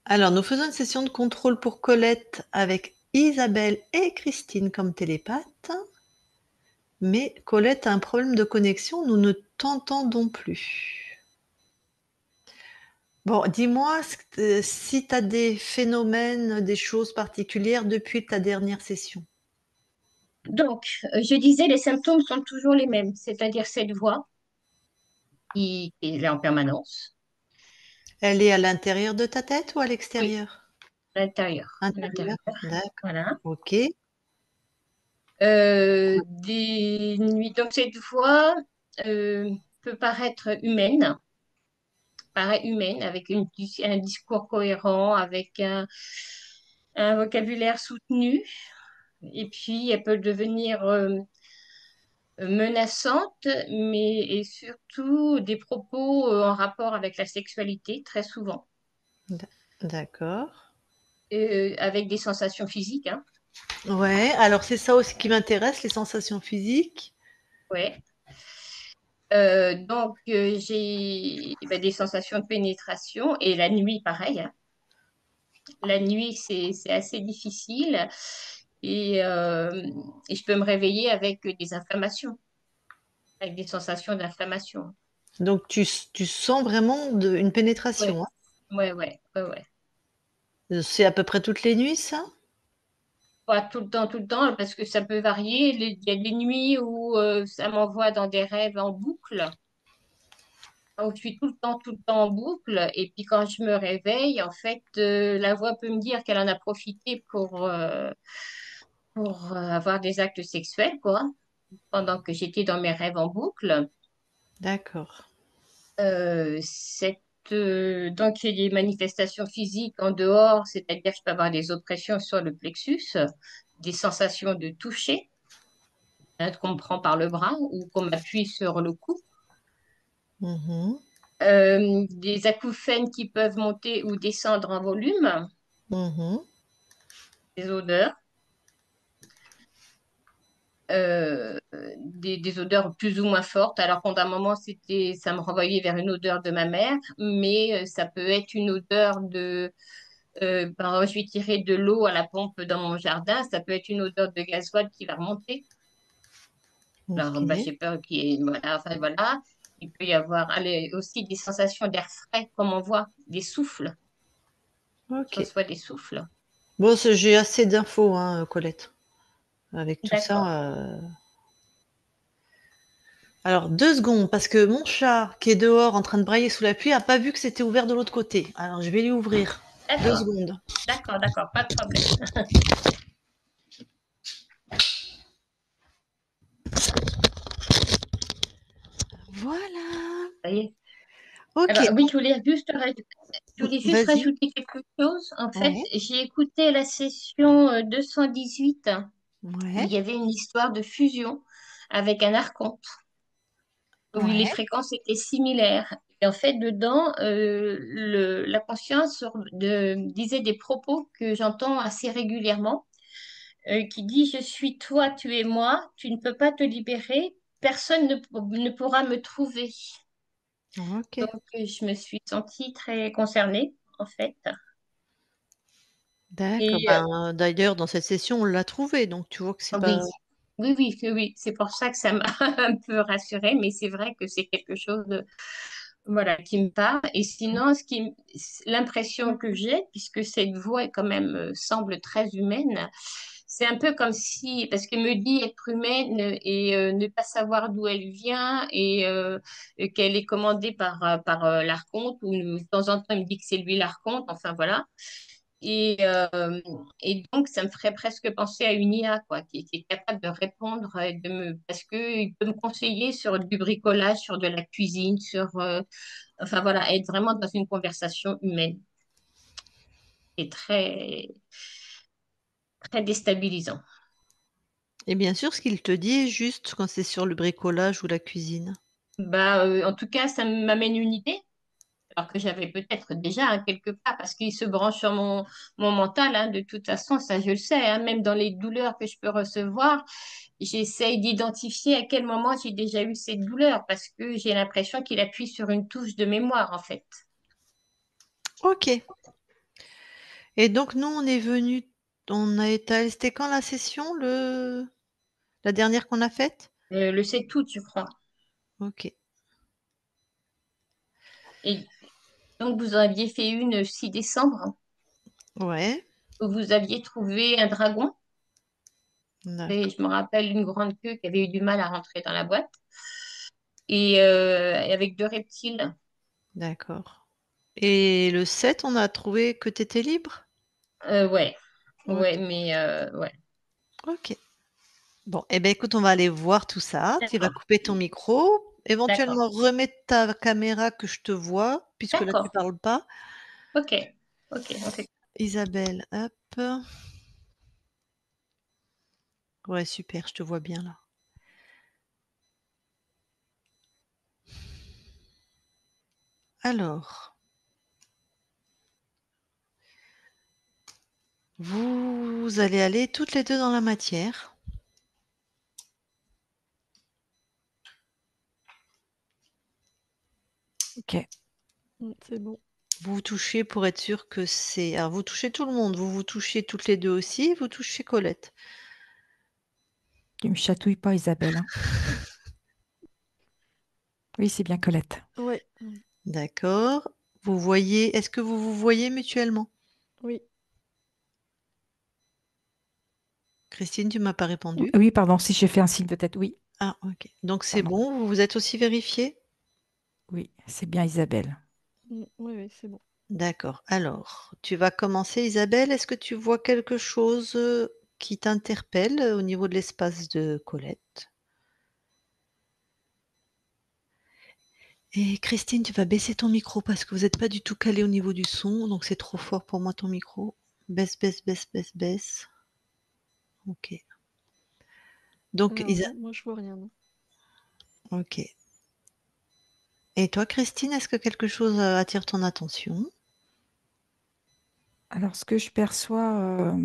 Alors, nous faisons une session de contrôle pour Colette avec Isabelle et Christine comme télépathes. Mais Colette a un problème de connexion, nous ne t'entendons plus. Bon, dis-moi si tu as des phénomènes, des choses particulières depuis ta dernière session. Donc, je disais, les symptômes sont toujours les mêmes, c'est-à-dire cette voix qui est là en permanence, Elle est à l'intérieur de ta tête ou à oui, l'extérieur? à Intérieur, l'intérieur, d'accord. voilà. Ok, Des nuits, donc cette voix euh, peut paraît humaine, avec un discours cohérent, avec un vocabulaire soutenu, et puis elle peut devenir menaçante, mais et surtout des propos en rapport avec la sexualité, très souvent. d'accord. Avec des sensations physiques, hein. Ouais, alors c'est ça aussi qui m'intéresse, les sensations physiques. Ouais. Donc, j'ai ben, des sensations de pénétration et la nuit, pareil, hein. La nuit, c'est assez difficile et, euh, et je peux me réveiller avec des inflammations, avec des sensations d'inflammation. Donc tu sens vraiment une Ouais, pénétration, hein. ouais. C'est à peu près toutes les nuits, ça? Pas tout le temps, parce que ça peut varier. Il y a des nuits où ça m'envoie dans des rêves en boucle. Donc, je suis tout le temps en boucle. Et puis quand je me réveille, en fait, la voix peut me dire qu'elle en a profité pour avoir des actes sexuels, quoi, pendant que j'étais dans mes rêves en boucle. D'accord. Euh, cette, donc, il y a des manifestations physiques en dehors, c'est-à-dire que je peux avoir des oppressions sur le plexus, des sensations de toucher, hein, qu'on me prend par le bras ou qu'on m'appuie sur le cou. Mhm, Des acouphènes qui peuvent monter ou descendre en volume, mhm. des odeurs, euh, des odeurs plus ou moins fortes. Alors pendant un moment, ça me renvoyait vers une odeur de ma mère, mais ça peut être une odeur par exemple, je vais tirer de l'eau à la pompe dans mon jardin, ça peut être une odeur de gasoil qui va remonter. Alors, bah, Ok, j'ai peur qu'il y ait, voilà, enfin voilà. Il peut y avoir aussi des sensations d'air frais, comme on voit, des souffles. Je ok. reçois des souffles. Bon, j'ai assez d'infos, hein, Colette. Avec tout D'accord. ça. Alors, 2 secondes, parce que mon chat, qui est dehors en train de brailler sous la pluie, a pas vu que c'était ouvert de l'autre côté. Alors, je vais lui ouvrir. Deux D'accord. secondes. D'accord. Pas de problème. Voilà. Ça y est. Ok. Alors, oui, je voulais juste Vas-y. rajouter quelque chose. En fait, Ouais. j'ai écouté la session 218 où Ouais. il y avait une histoire de fusion avec un archonte, où les Ouais. fréquences étaient similaires. Et en fait, dedans, la conscience disait des propos que j'entends assez régulièrement, qui dit, je suis toi, tu es moi, tu ne peux pas te libérer, personne ne pourra me trouver. Ok. Donc, je me suis sentie très concernée, en fait. D'accord. Et Ben, d'ailleurs, dans cette session, on l'a trouvé, donc tu vois que c'est pas. oui, oui, c'est pour ça que ça m'a un peu rassurée, mais c'est vrai que c'est quelque chose voilà, qui me parle. Et sinon, l'impression que j'ai, puisque cette voix quand même semble très humaine, c'est un peu comme si, parce qu'elle me dit être humaine et ne pas savoir d'où elle vient et qu'elle est commandée par l'archonte, ou de temps en temps, il me dit que c'est lui l'archonte, enfin voilà. Et, euh, et donc, ça me ferait presque penser à une IA, quoi, qui est capable de répondre parce qu'il peut me conseiller sur du bricolage, sur de la cuisine, enfin voilà, être vraiment dans une conversation humaine et très déstabilisant. Et bien sûr, ce qu'il te dit est juste quand c'est sur le bricolage ou la cuisine. Bah, en tout cas, ça m'amène une idée, alors que j'avais peut-être déjà hein, quelque part, parce qu'il se branche sur mon mental, hein, de toute façon, ça je le sais, hein, même dans les douleurs que je peux recevoir, j'essaye d'identifier à quel moment j'ai déjà eu cette douleur, parce que j'ai l'impression qu'il appuie sur une touche de mémoire, en fait. Ok. Et donc nous, on est venu, on a été, c'était quand la session, la dernière qu'on a faite? Le 7 août, je crois. Ok. Et donc, vous aviez fait une 6 décembre, Ouais. où vous aviez trouvé un dragon. Et D'accord. je me rappelle une grande queue qui avait eu du mal à rentrer dans la boîte. Et avec deux reptiles. D'accord. Et le 7, on a trouvé que tu étais libre? Ouais, Ok. ouais, mais ouais. Ok. Bon, eh bien, écoute, on va aller voir tout ça. Tu vas D'accord, couper ton micro, d'accord, éventuellement remettre ta caméra que je te vois, puisque là, tu d'accord. parles pas. Ok, ok, on fait. Isabelle, hop. Ouais, super, je te vois bien là. Alors, vous allez aller toutes les deux dans la matière. Ok. C'est bon. Vous vous touchez pour être sûr que c'est. Alors, vous touchez tout le monde. Vous vous touchez toutes les deux aussi. Vous touchez Colette. Tu me chatouilles pas, Isabelle, hein. Oui, c'est bien Colette. Ouais, ouais. D'accord. Vous voyez. Est-ce que vous vous voyez mutuellement? Oui. Christine, tu m'as pas répondu. Oui, pardon, si j'ai fait un signe peut-être. Oui, Ah, ok. Donc c'est pardon. bon. Vous vous êtes aussi vérifié? Oui, c'est bien Isabelle. Oui, oui, c'est bon. D'accord. Alors, tu vas commencer, Isabelle. Est-ce que tu vois quelque chose qui t'interpelle au niveau de l'espace de Colette? Et Christine, tu vas baisser ton micro parce que vous n'êtes pas du tout calé au niveau du son, donc c'est trop fort pour moi ton micro. Baisse, baisse, baisse, baisse, baisse. Ok. Donc, Alors non, moi je vois rien, non. ok. Et toi, Christine, est-ce que quelque chose attire ton attention? Alors, ce que je perçois,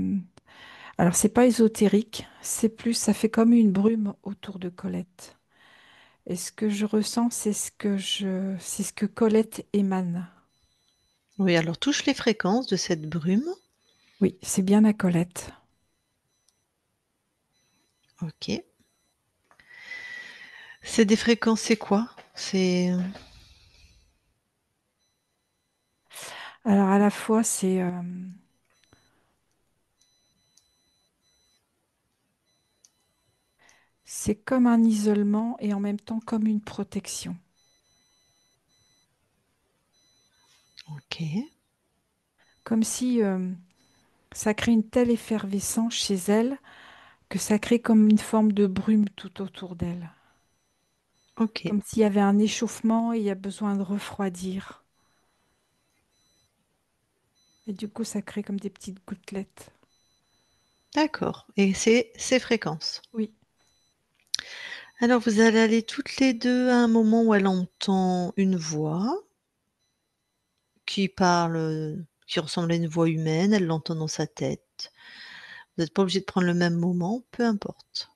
alors c'est pas ésotérique, c'est plus, ça fait comme une brume autour de Colette. Et ce que je ressens, c'est ce que Colette émane. Oui, alors touche les fréquences de cette brume. Oui, c'est bien la Colette. Ok. C'est des fréquences, c'est quoi? Alors, à la fois, c'est comme un isolement et en même temps comme une protection. Ok. Comme si ça crée une telle effervescence chez elle que ça crée comme une forme de brume tout autour d'elle. Ok. Comme s'il y avait un échauffement et il y a besoin de refroidir. Et du coup, ça crée comme des petites gouttelettes. D'accord. Et c'est ces fréquences. Oui. Alors, vous allez aller toutes les deux à un moment où elle entend une voix qui parle, qui ressemble à une voix humaine. Elle l'entend dans sa tête. Vous n'êtes pas obligé de prendre le même moment, peu importe.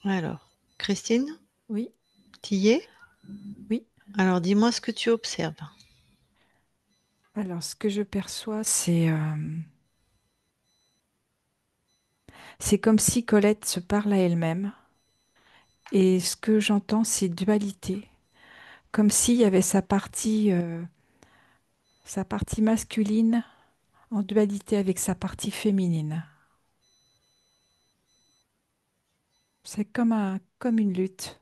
Alors, Christine, Oui. t'y es? Oui. Alors, dis-moi ce que tu observes. Alors, ce que je perçois, c'est comme si Colette se parle à elle-même. Et ce que j'entends, c'est dualité. Comme s'il y avait sa partie masculine en dualité avec sa partie féminine. C'est comme une lutte.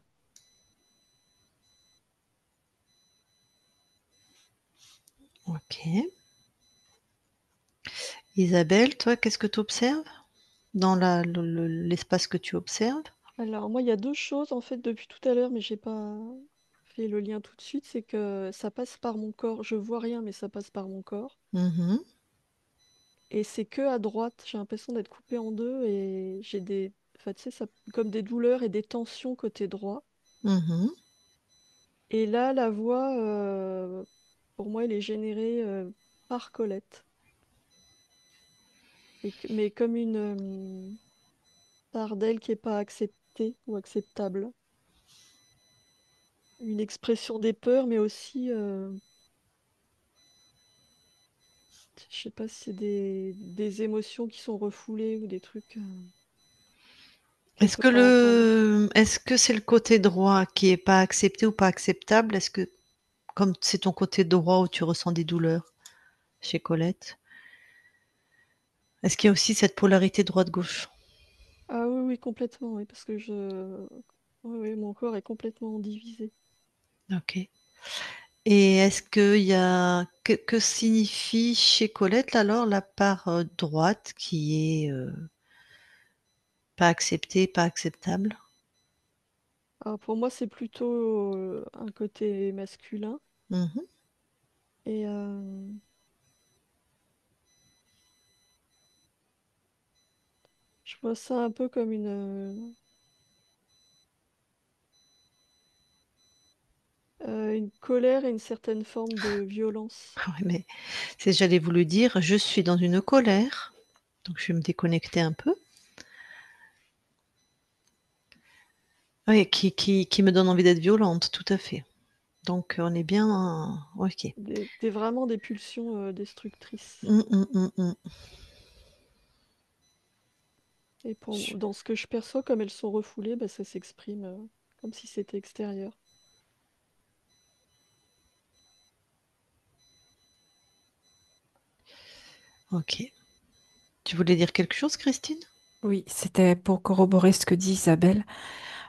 Ok. Isabelle, toi, qu'est-ce que tu observes dans l'espace que tu observes? Alors moi il y a deux choses en fait depuis tout à l'heure, mais j'ai pas fait le lien tout de suite, c'est que ça passe par mon corps. Je vois rien, mais ça passe par mon corps. Mhm, Et c'est que à droite, j'ai l'impression d'être coupée en deux et j'ai des, enfin, tu sais, ça, comme des douleurs et des tensions côté droit. mhm. Et là, la voix, pour moi, elle est générée par Colette. Mais comme une part d'elle qui n'est pas acceptée, accepté ou acceptable. Une expression des peurs, mais aussi, je sais pas si c'est des émotions qui sont refoulées ou des trucs qu'elle Est-ce peut que pas entendre. est-ce que c'est le côté droit qui est pas accepté ou pas acceptable? Est-ce que comme c'est ton côté droit où tu ressens des douleurs chez Colette, est-ce qu'il y a aussi cette polarité droite-gauche? Ah oui, oui, complètement, oui, parce que oui, oui, mon corps est complètement divisé. OK. Et est-ce qu'il y a que signifie chez Colette alors la part, droite qui est, pas acceptée, pas acceptable? Alors pour moi, c'est plutôt un côté masculin. Mmh. Et je vois ça un peu comme une colère et une certaine forme de violence. Ouais, mais c'est j'allais vous le dire, je suis dans une colère, donc je vais me déconnecter un peu. Oui, qui me donne envie d'être violente, tout à fait. Donc on est bien OK. Vraiment des pulsions destructrices. Mmh, mmh, mmh, mmh. Et Su dans ce que je perçois, comme elles sont refoulées, bah, ça s'exprime comme si c'était extérieur. OK. Tu voulais dire quelque chose, Christine? Oui, c'était pour corroborer ce que dit Isabelle,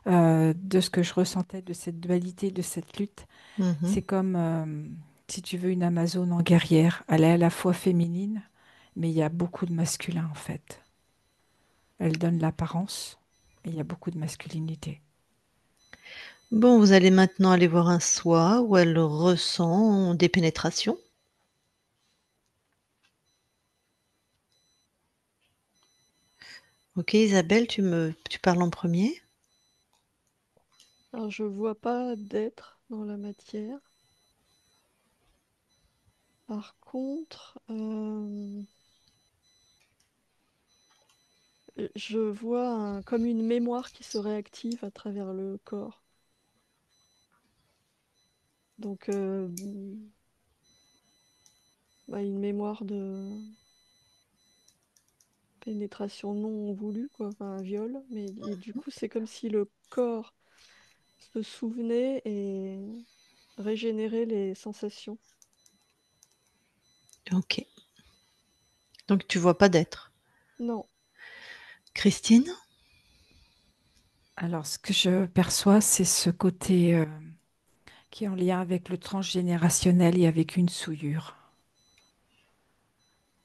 de ce que je ressentais de cette dualité, de cette lutte. Mmh. C'est comme, si tu veux, une Amazone en guerrière. Elle est à la fois féminine, mais il y a beaucoup de masculin en fait. Elle donne l'apparence, et il y a beaucoup de masculinité. Bon, vous allez maintenant aller voir un soi où elle ressent des pénétrations. OK, Isabelle, tu parles en premier. Alors, je vois pas d'être dans la matière. Par contre, je vois comme une mémoire qui se réactive à travers le corps. Donc, bah, une mémoire de pénétration non voulue, quoi, enfin un viol. Et du coup, c'est comme si le corps se souvenait et régénérait les sensations. OK. Donc tu vois pas d'être. Non, Christine? Alors, ce que je perçois, c'est ce côté qui est en lien avec le transgénérationnel et avec une souillure.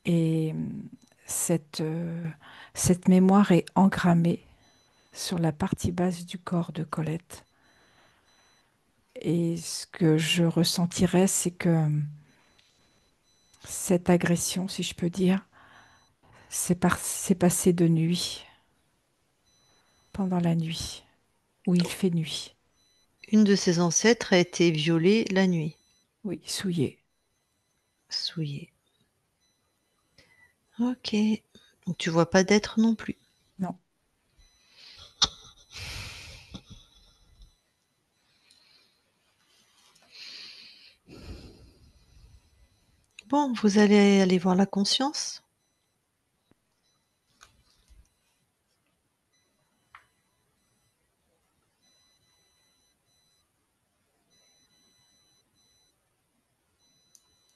Et cette mémoire est engrammée sur la partie basse du corps de Colette. Et ce que je ressentirais, c'est que cette agression, si je peux dire, c'est passé de nuit, pendant la nuit, où il fait nuit. Une de ses ancêtres a été violée la nuit, Oui, souillé. souillée. OK. Donc tu vois pas d'être non plus. Non. Bon, vous allez aller voir la conscience.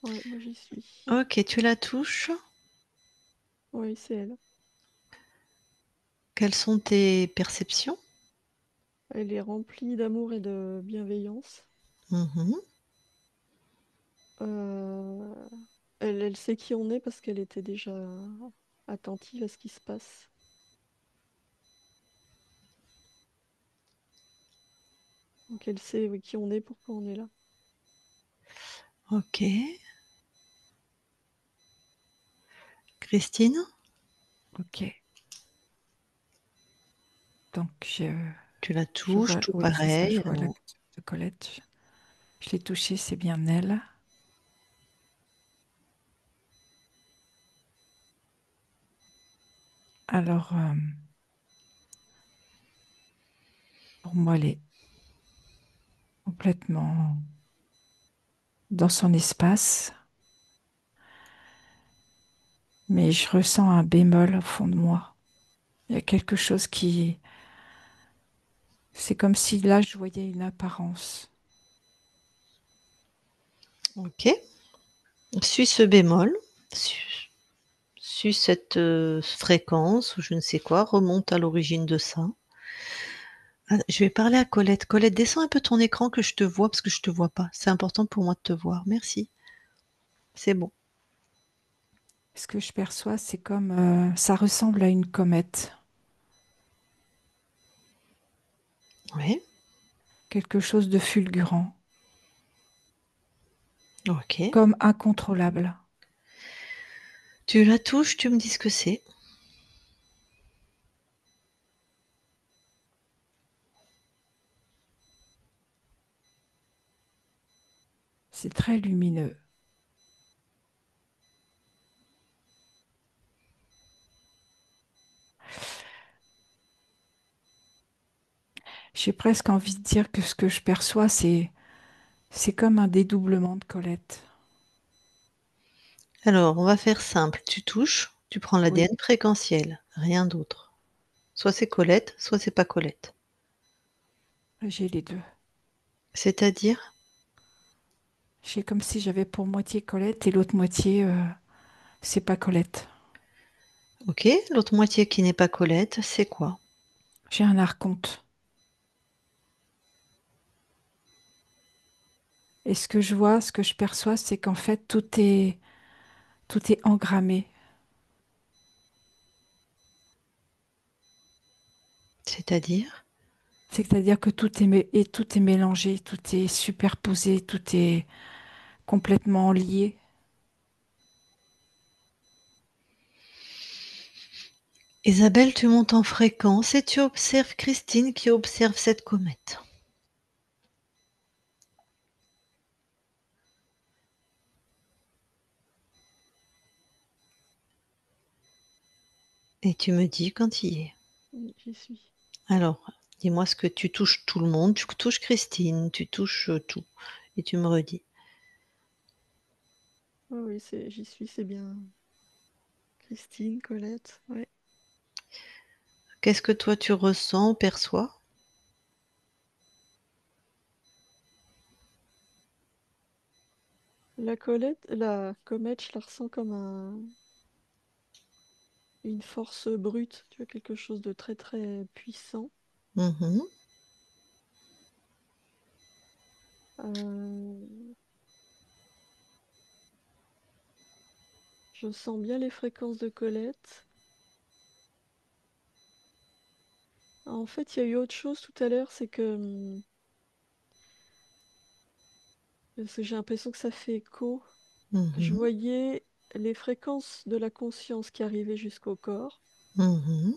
ouais, moi j'y suis. OK, tu la touches. Oui, c'est elle. Quelles sont tes perceptions? Elle est remplie d'amour et de bienveillance. Mmh. Euh, elle sait qui on est parce qu'elle était déjà attentive à ce qui se passe. Donc elle sait oui, qui on est, pourquoi on est là. OK. Christine? Ok. Donc, Tu la je touches, vois, tout oui, c'est ça, pareil. je vois la conscience de Colette. Je l'ai touchée, c'est bien elle. Alors, Pour moi, elle est complètement dans son espace, mais je ressens un bémol au fond de moi. Il y a quelque chose qui... C'est comme si là, je voyais une apparence. Ok. Suis ce bémol, suis cette fréquence ou je ne sais quoi, remonte à l'origine de ça. Ah, je vais parler à Colette. Colette, descends un peu ton écran que je te vois parce que je te vois pas. C'est important pour moi de te voir. Merci. C'est bon. Ce que je perçois, c'est comme... ça ressemble à une comète. Oui. Quelque chose de fulgurant, Ok. comme incontrôlable. Tu la touches, tu me dis ce que c'est. C'est très lumineux. J'ai presque envie de dire que ce que je perçois, c'est comme un dédoublement de Colette. Alors, on va faire simple. Tu touches, tu prends Oui, l'ADN fréquentiel, rien d'autre. Soit c'est Colette, soit c'est pas Colette. j'ai les deux. C'est-à-dire, J'ai comme si j'avais pour moitié Colette et l'autre moitié, c'est pas Colette. ok, l'autre moitié qui n'est pas Colette, c'est quoi? J'ai un archonte. Et ce que je vois, ce que je perçois, c'est qu'en fait, tout est engrammé. C'est-à-dire, C'est-à-dire que et tout est mélangé, tout est superposé, tout est complètement lié. Isabelle, tu montes en fréquence et tu observes Christine qui observe cette comète. Et tu me dis quand il y est. J'y suis. Alors, dis-moi ce que tu touches tout le monde, tu touches Christine, tu touches tout. Et tu me redis. Oui, oui, j'y suis, c'est bien. Christine, Colette, ouais. Qu'est-ce que toi tu ressens, perçois? La comète, je la ressens comme une force brute, tu vois, quelque chose de très très puissant. Mhm. Euh, je sens bien les fréquences de Colette. En fait, il y a eu autre chose tout à l'heure, c'est que parce que j'ai l'impression que ça fait écho. Je Mhm. voyais les fréquences de la conscience qui arrivaient jusqu'au corps, Mhm.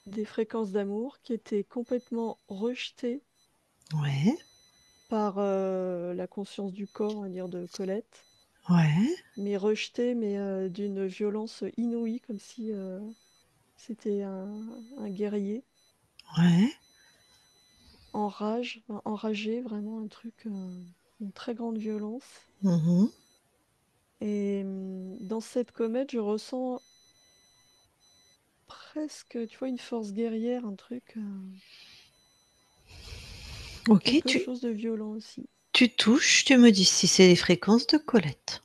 des fréquences d'amour qui étaient complètement rejetées Ouais, par la conscience du corps, on va dire, de Colette, ouais, mais rejetées, mais d'une violence inouïe, comme si c'était un guerrier ouais. enragé, vraiment un truc, une très grande violence. Mhm. Et dans cette comète, je ressens presque, tu vois, une force guerrière, un truc, Ok, quelque chose de violent aussi. tu touches, tu me dis si c'est les fréquences de Colette.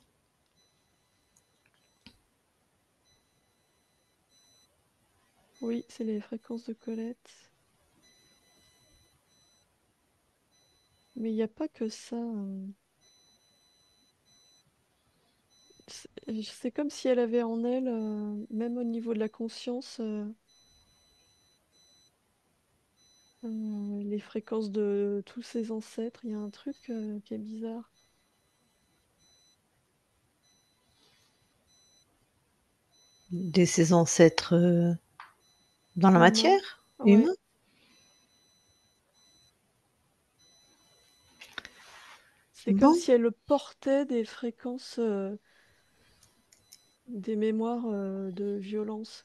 Oui, c'est les fréquences de Colette. Mais il n'y a pas que ça. C'est comme si elle avait en elle, même au niveau de la conscience, les fréquences de tous ses ancêtres. Il y a un truc qui est bizarre. De ses ancêtres dans la Humain. matière, Ouais. humain. C'est comme Bon, si elle portait des fréquences, des mémoires de violence.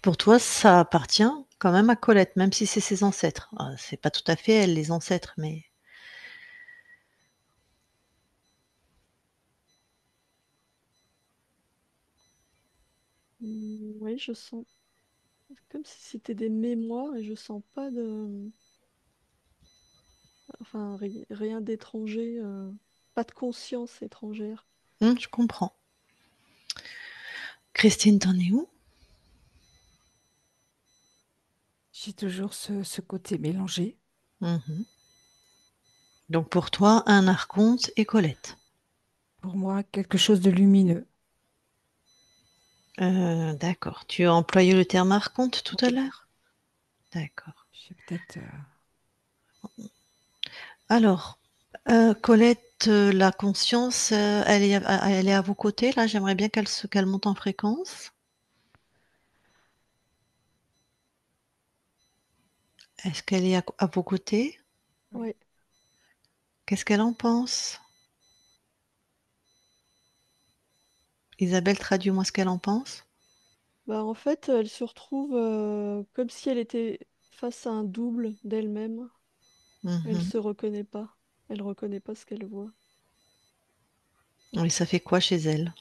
pour toi, ça appartient quand même à Colette, même si c'est ses ancêtres. C'est pas tout à fait elle, les ancêtres, mais Oui, je sens comme si c'était des mémoires et je sens pas de, enfin, rien d'étranger, pas de conscience étrangère. je comprends. Christine, tu en es où? J'ai toujours ce côté mélangé. Mmh. Donc pour toi, un archonte et Colette. Pour moi, quelque chose de lumineux. D'accord. Tu as employé le terme archonte tout à Oui. l'heure? D'accord. J'ai peut-être. Alors, Colette, la conscience, elle est à vos côtés là? J'aimerais bien qu'elle monte en fréquence. Est-ce qu'elle est à vos côtés? Ouais. Qu'est-ce qu'elle en pense? Isabelle, traduis-moi ce qu'elle en pense. Bah, en fait, elle se retrouve comme si elle était face à un double d'elle-même. Elle Mmh. se reconnaît pas. Elle reconnaît pas ce qu'elle voit. Oui, ça fait quoi chez elle?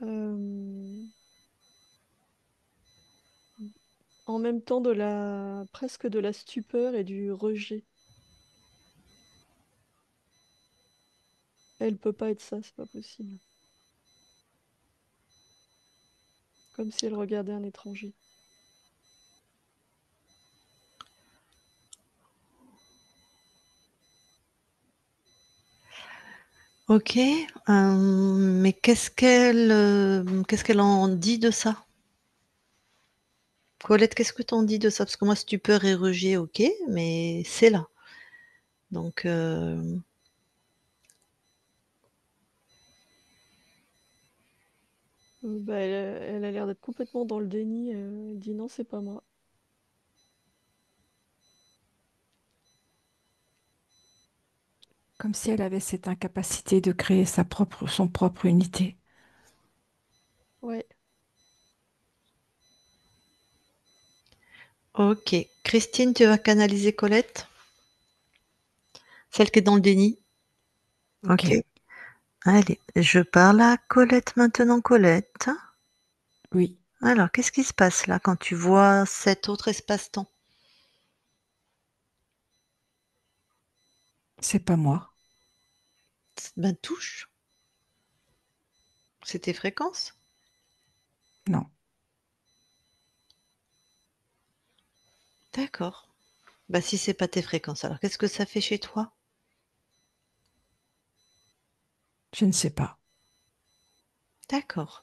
Euh, En même temps presque de la stupeur et du rejet. Elle peut pas être ça, c'est pas possible. Comme si elle regardait un étranger. OK, mais qu'est-ce qu'elle en dit de ça? Colette, qu'est-ce que tu en dis de ça? Parce que moi, stupeur et rejet, OK, mais c'est là. Donc Bah, elle a l'air d'être complètement dans le déni. Elle dit non, c'est pas moi. Comme si elle avait cette incapacité de créer son propre unité. Ouais. OK. Christine, tu vas canaliser Colette? Celle qui est dans le déni? OK. Ok, Allez, je parle à Colette maintenant, Colette. oui, Alors, qu'est-ce qui se passe là quand tu vois cet autre espace-temps? c'est pas moi. Ben, touche, c'est tes fréquences. Non, D'accord. Bah, si c'est pas tes fréquences, alors qu'est-ce que ça fait chez toi? je ne sais pas. D'accord.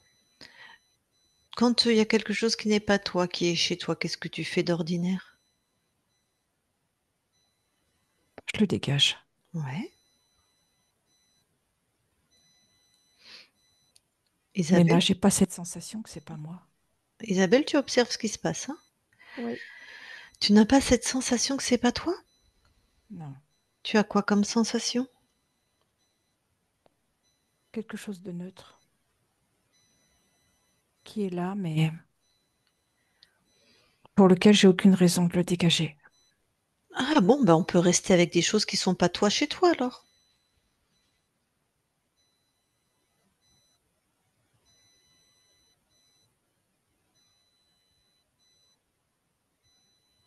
Quand, il y a quelque chose qui n'est pas toi, qui est chez toi, qu'est-ce que tu fais d'ordinaire? Je le dégage. Ouais. Mais là, Isabelle j'ai pas cette sensation que c'est pas moi. Isabelle, tu observes ce qui se passe, hein? Ouais. Tu n'as pas cette sensation que c'est pas toi? Non, Tu as quoi comme sensation? quelque chose de neutre qui est là, mais pour lequel j'ai aucune raison de le dégager. Ah bon, bah, on peut rester avec des choses qui sont pas toi chez toi alors.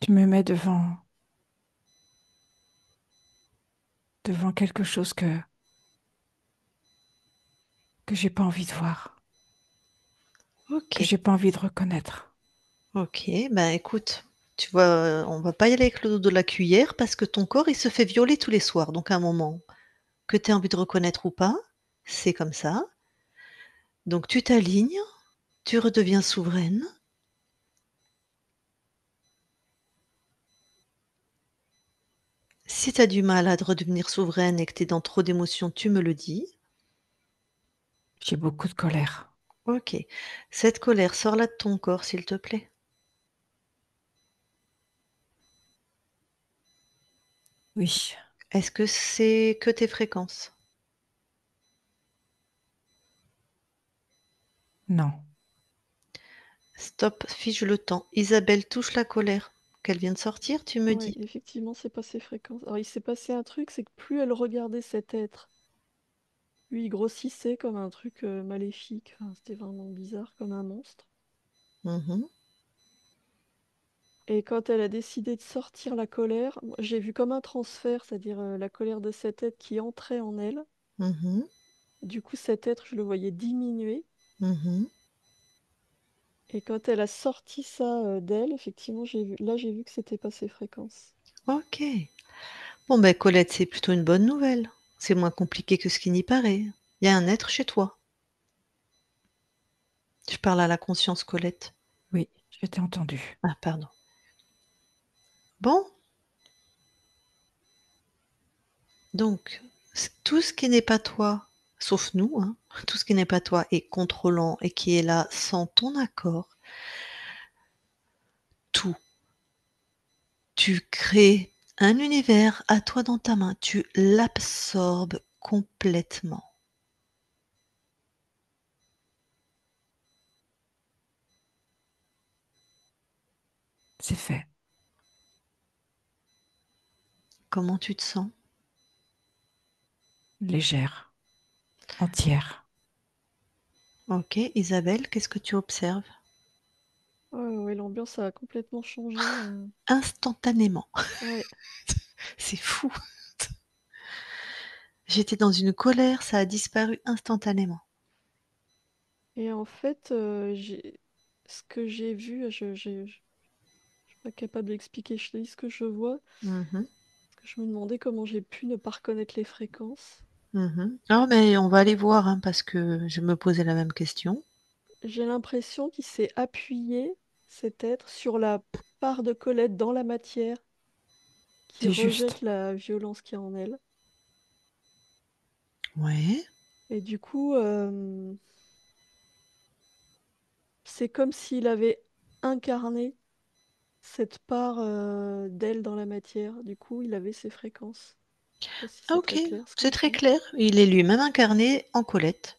Tu me mets devant quelque chose que j'ai pas envie de voir, que OK. j'ai pas envie de reconnaître. OK, ben, écoute, tu vois, on va pas y aller avec le dos de la cuillère parce que ton corps, il se fait violer tous les soirs. Donc à un moment, que tu aies envie de reconnaître ou pas, c'est comme ça. Donc tu t'alignes, tu redeviens souveraine. Si tu as du mal à redevenir souveraine et que tu es dans trop d'émotions, tu me le dis. J'ai beaucoup de colère. OK. Cette colère, sors-la de ton corps, s'il te plaît. Oui, Est-ce que c'est que tes fréquences? non. Stop, fige le temps. Isabelle touche la colère. Qu'elle vient de sortir, tu me Ouais, dis. effectivement, c'est passé fréquence. Alors, il s'est passé un truc, c'est que plus elle regardait cet être, lui, il grossissait comme un truc maléfique. Enfin, c'était vraiment bizarre, comme un monstre. Mhm, Et quand elle a décidé de sortir la colère, moi, j'ai vu comme un transfert, c'est-à-dire la colère de cet être qui entrait en elle. mhm, Du coup, cet être, je le voyais diminuer. mhm. Et quand elle a sorti ça d'elle, effectivement, j'ai vu que c'était passé fréquence. Ok. Bon, ben Colette, c'est plutôt une bonne nouvelle. C'est moins compliqué que ce qui n'y paraît. Il y a un être chez toi. Je parle à la conscience, Colette. Oui, je t'ai entendu. Ah, pardon. Bon, donc, tout ce qui n'est pas toi, sauf nous, hein, tout ce qui n'est pas toi est contrôlant et qui est là sans ton accord, tout. Tu crées un univers à toi dans ta main, tu l'absorbes complètement. C'est fait. Comment tu te sens? Légère, entière. Ok, Isabelle, qu'est-ce que tu observes? Ouais, ouais, l'ambiance a complètement changé. Instantanément. Ouais. C'est fou. J'étais dans une colère, ça a disparu instantanément. Et en fait, ce que j'ai vu, je suis pas capable d'expliquer, je te dis ce que je vois, Mhm, parce que je me demandais comment j'ai pu ne pas reconnaître les fréquences. mhm. Oh, mais on va aller voir, hein, parce que je me posais la même question. J'ai l'impression qu'il s'est appuyé, cet être, sur la part de Colette dans la matière qui C'est rejette juste. la violence qu'il y a en elle. Ouais. Et du coup, c'est comme s'il avait incarné cette part d'elle dans la matière. Du coup, il avait ses fréquences. Je sais pas si Ah, c'est ok, très clair ce que c'est je très dis. clair. Il est lui-même incarné en Colette.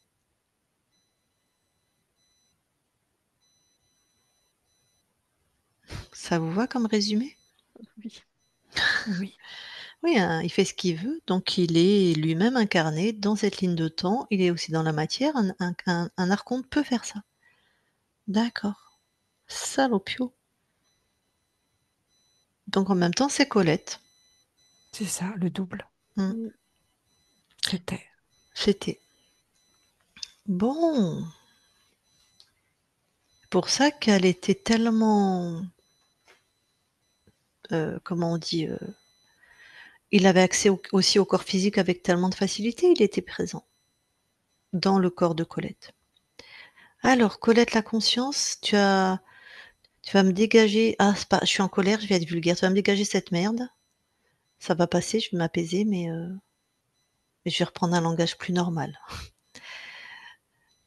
Ça vous va comme résumé? Oui. Oui, Oui, hein, il fait ce qu'il veut, donc il est lui-même incarné dans cette ligne de temps. Il est aussi dans la matière. Un archonte peut faire ça. D'accord. Salopio. Donc en même temps, c'est Colette. c'est ça, le double. Hmm, Mm. C'était. c'était. Bon. Pour ça qu'elle était tellement, comment on dit, il avait accès aussi au corps physique avec tellement de facilité, il était présent dans le corps de Colette. Alors, Colette, la conscience, tu vas me dégager. Ah, c'est pas, je suis en colère, je vais être vulgaire. Tu vas me dégager cette merde. Ça va passer, je vais m'apaiser, mais je vais reprendre un langage plus normal.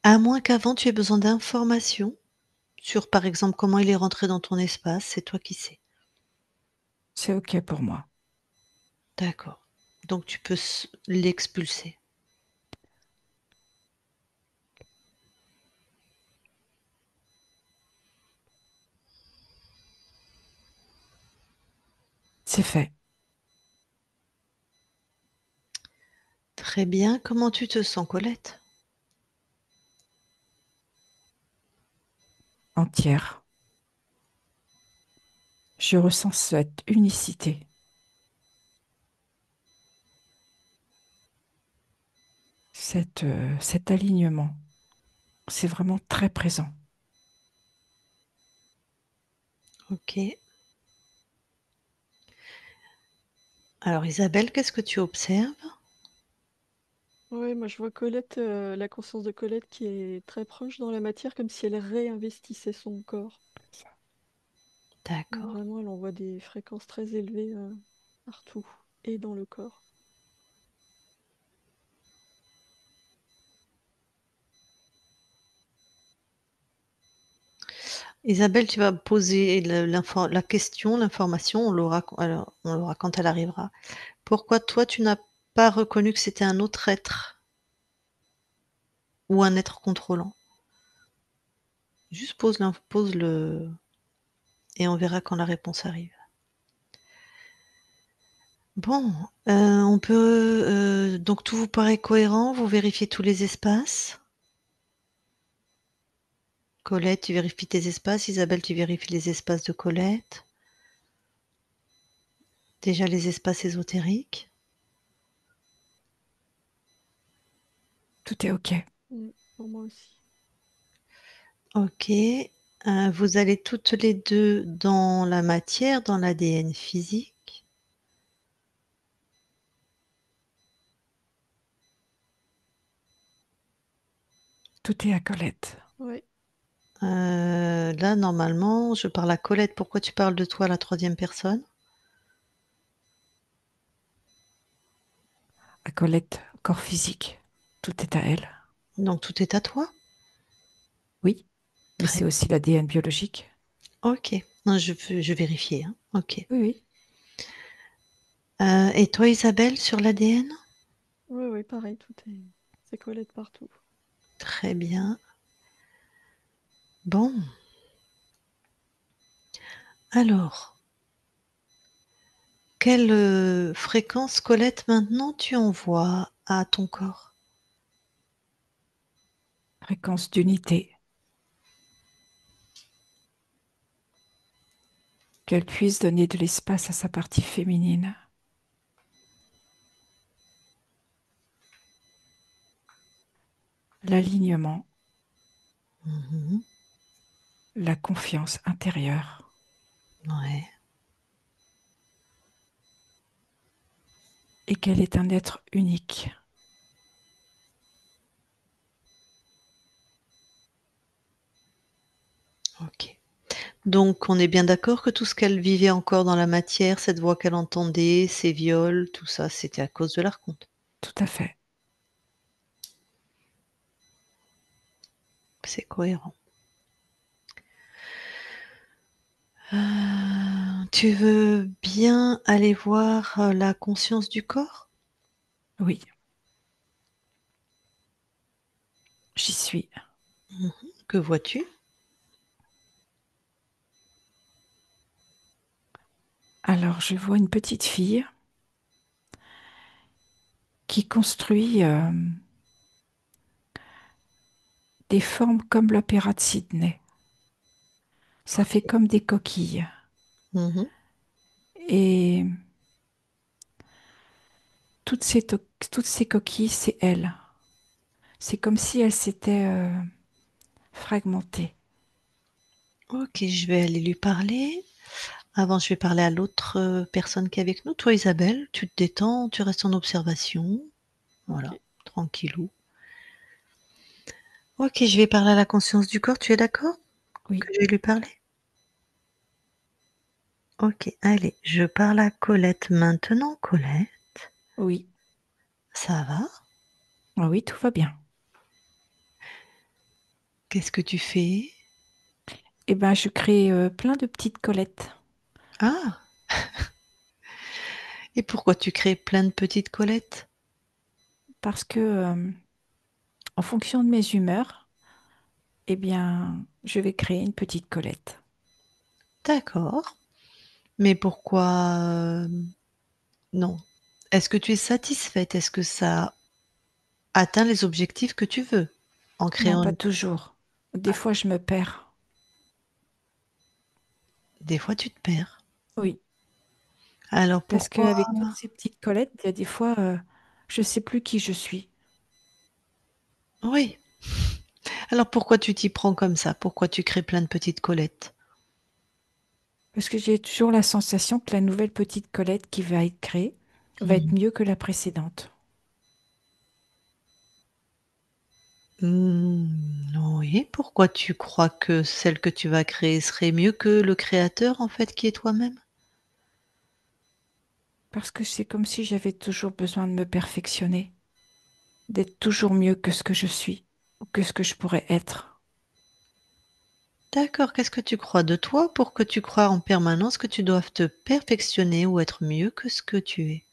À moins qu'avant tu aies besoin d'informations sur, par exemple, comment il est rentré dans ton espace, c'est toi qui sais. C'est OK pour moi. D'accord. Donc tu peux l'expulser. C'est fait. Très bien. Comment tu te sens, Colette? Entière. Je ressens cette unicité, cet alignement. C'est vraiment très présent. Ok. Alors Isabelle, qu'est-ce que tu observes? Ouais, moi je vois Colette, la conscience de Colette qui est très proche dans la matière, comme si elle réinvestissait son corps. D'accord. Vraiment, elle envoie des fréquences très élevées partout et dans le corps. Isabelle, tu vas poser la question, l'information, on l'aura quand elle arrivera. Pourquoi toi, tu n'as pas reconnu que c'était un autre être ou un être contrôlant? Juste pose-le et on verra quand la réponse arrive. Bon, on peut, donc tout vous paraît cohérent? Vous vérifiez tous les espaces? Colette, tu vérifies tes espaces. Isabelle, tu vérifies les espaces de Colette. Déjà les espaces ésotériques. Tout est OK. Pour moi aussi. OK. Vous allez toutes les 2 dans la matière, dans l'ADN physique. Tout est à Colette. Oui. Là, normalement, je parle à Colette. Pourquoi tu parles de toi à la 3e personne? À Colette, corps physique. Tout est à elle. Donc tout est à toi? Oui, mais Très c'est aussi l'ADN biologique. OK. Non, je vérifiais, hein. OK. Oui, oui. Et toi, Isabelle, sur l'ADN? Oui, oui, pareil, c'est Colette partout. Très bien. Bon. Alors, quelle, fréquence, Colette, maintenant tu envoies à ton corps? Fréquence d'unité. Qu'elle puisse donner de l'espace à sa partie féminine. L'alignement, Mmh. la confiance intérieure. Ouais. Et qu'elle est un être unique. OK. Donc on est bien d'accord que tout ce qu'elle vivait encore dans la matière, cette voix qu'elle entendait, ces viols, tout ça, c'était à cause de l'archonte? Tout à fait. C'est cohérent. Tu veux bien aller voir, la conscience du corps? Oui. J'y suis. Mmh. Que vois-tu? Alors, je vois une petite fille qui construit des formes comme l'opéra de Sydney. Ça fait comme des coquilles. Mmh. Et toutes ces coquilles, c'est elle. C'est comme si elle s'était fragmentée. OK, je vais aller lui parler. Avant, je vais parler à l'autre, personne qui est avec nous. Toi, Isabelle, tu te détends, tu restes en observation. Voilà, Ok. tranquillou. OK, je vais parler à la conscience du corps, tu es d'accord? Oui, Que je vais lui parler? OK, allez, je parle à Colette maintenant. Colette, oui, ça va? ah oui, tout va bien. Qu'est-ce que tu fais? Eh ben, je crée plein de petites Colettes Ah! Et pourquoi tu crées plein de petites Colettes? parce que, en fonction de mes humeurs, eh bien, je vais créer une petite Colette. D'accord, mais pourquoi, non. Est-ce que tu es satisfaite? Est-ce que ça atteint les objectifs que tu veux? En Non, créant pas une toujours. Des fois, je me perds. des fois tu te perds. Oui, Alors parce pourquoi qu'avec toutes ces petites Colettes, il y a des fois, je ne sais plus qui je suis. oui, alors pourquoi tu t'y prends comme ça? Pourquoi tu crées plein de petites Colettes? Parce que j'ai toujours la sensation que la nouvelle petite Colette qui va être créée va être Mmh. mieux que la précédente. Oui, pourquoi tu crois que celle que tu vas créer serait mieux que le créateur, en fait, qui est toi-même? Parce que c'est comme si j'avais toujours besoin de me perfectionner, d'être toujours mieux que ce que je suis ou que ce que je pourrais être. D'accord, qu'est-ce que tu crois de toi pour que tu crois en permanence que tu doives te perfectionner ou être mieux que ce que tu es?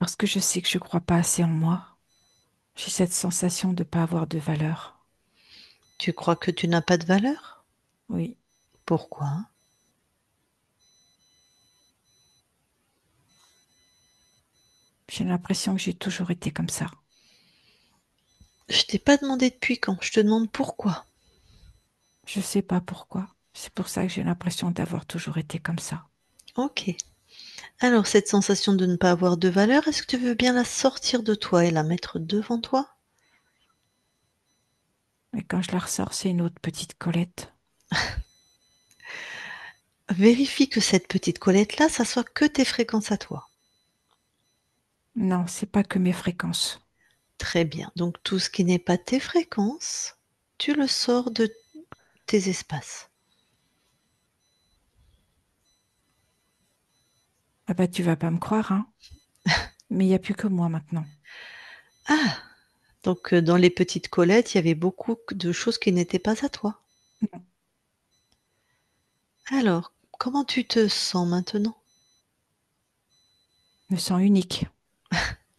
Parce que je sais que je ne crois pas assez en moi. J'ai cette sensation de ne pas avoir de valeur. Tu crois que tu n'as pas de valeur? Oui, Pourquoi? j'ai l'impression que j'ai toujours été comme ça. Je t'ai pas demandé depuis quand, je te demande pourquoi. Je ne sais pas pourquoi. C'est pour ça que j'ai l'impression d'avoir toujours été comme ça. Ok. Alors, cette sensation de ne pas avoir de valeur, est-ce que tu veux bien la sortir de toi et la mettre devant toi? Et quand je la ressors, c'est une autre petite Colette. Vérifie que cette petite Colette-là, ça soit que tes fréquences à toi. Non, c'est pas que mes fréquences. Très bien. Donc, tout ce qui n'est pas tes fréquences, tu le sors de tes espaces. Ah bah tu vas pas me croire, hein. Mais il n'y a plus que moi maintenant. Ah! Donc, dans les petites Colettes, il y avait beaucoup de choses qui n'étaient pas à toi. Non, Alors, comment tu te sens maintenant? je me sens unique.